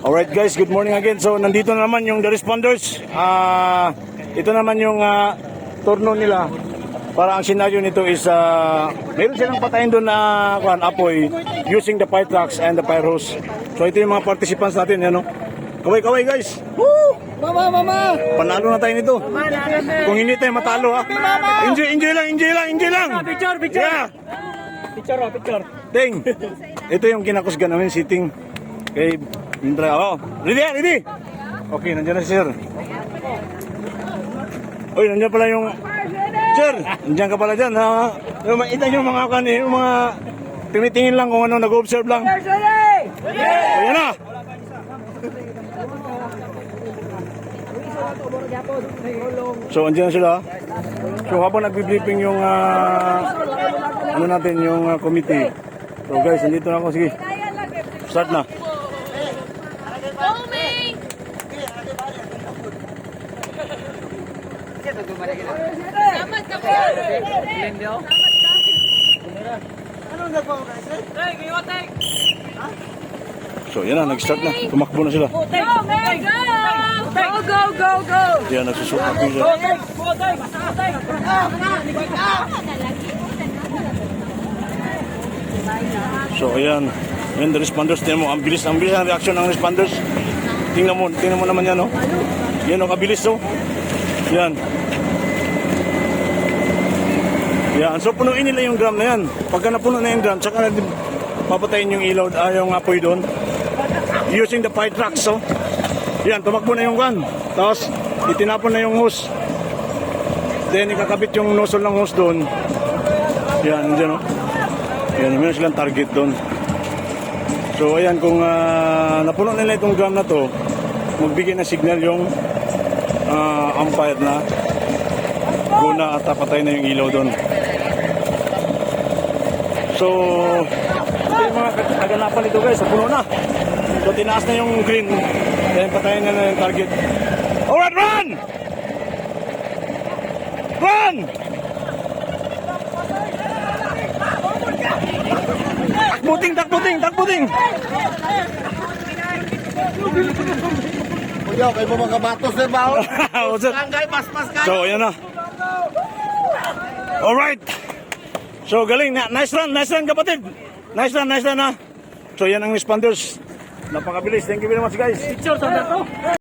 Alright guys, good morning again. So nandito na naman yung the responders. Ito naman yung turno nila. Para ang senaryo nito is meron silang patayin doon na apoy using the fire trucks and the fire hose. So ito yung mga participants natin, ano. Kaway guys. Woo! Mama! Panalo na tayo nito. Kung hindi tayo matalo ha. Enjoy lang. Picture! Yeah. Picture! Ting. Ito yung kinakusgan namin sitting kay Indra. Oh, ready? Okay, nandiyan na si sir. Uy, nandiyan pala yung sir. Nandiyan ka pala dyan ha. Makita yung mga yung mga tinitingin lang kung ano, nag-observe lang. Ayan na. So, andyan na sila. So, habang nagbi-briefing yung ano natin, yung committee. So, guys, nandito na ako. Sige. Start na. So, yan na. Nag-start na. Tumakbo na sila. Go! Yan, nagsusukat na sila. So, ayan. Ayan, the responders. Tingnan mo, ang bilis ang reaction ng responders. Tingnan mo naman yan, no? Yan, ang kabilis, no? Yan. Yan, so punuin nila yung drum na yan. Pagka napuno na yung drum, saka na papatayin yung ilaw, yung apoy doon. Using the fire trucks, so. Yan, tumakbo na yung gun. Tapos, itinapon na yung hose. Then, ikakabit yung nozzle ng hose doon. Yan, dyan, no? Yan, meron silang target doon. So, ayan, kung napuno nila itong drum na to, magbigay na signal yung umpire na go na at patay na yung ilaw doon. So, ito yung mga kaganapan nito guys, napuno na. So, tinaas na yung green. Then, patayin na yung target. Alright, run! Run! Takbuting! Kuya, kayo mo mga batos na ba? Barangay, paspas ka! So, ayan na. Alright. So, galing. Nice run kapatid. Nice run na. So, yan ang responders. Napakabilis. Thank you very much guys. Picture sa to.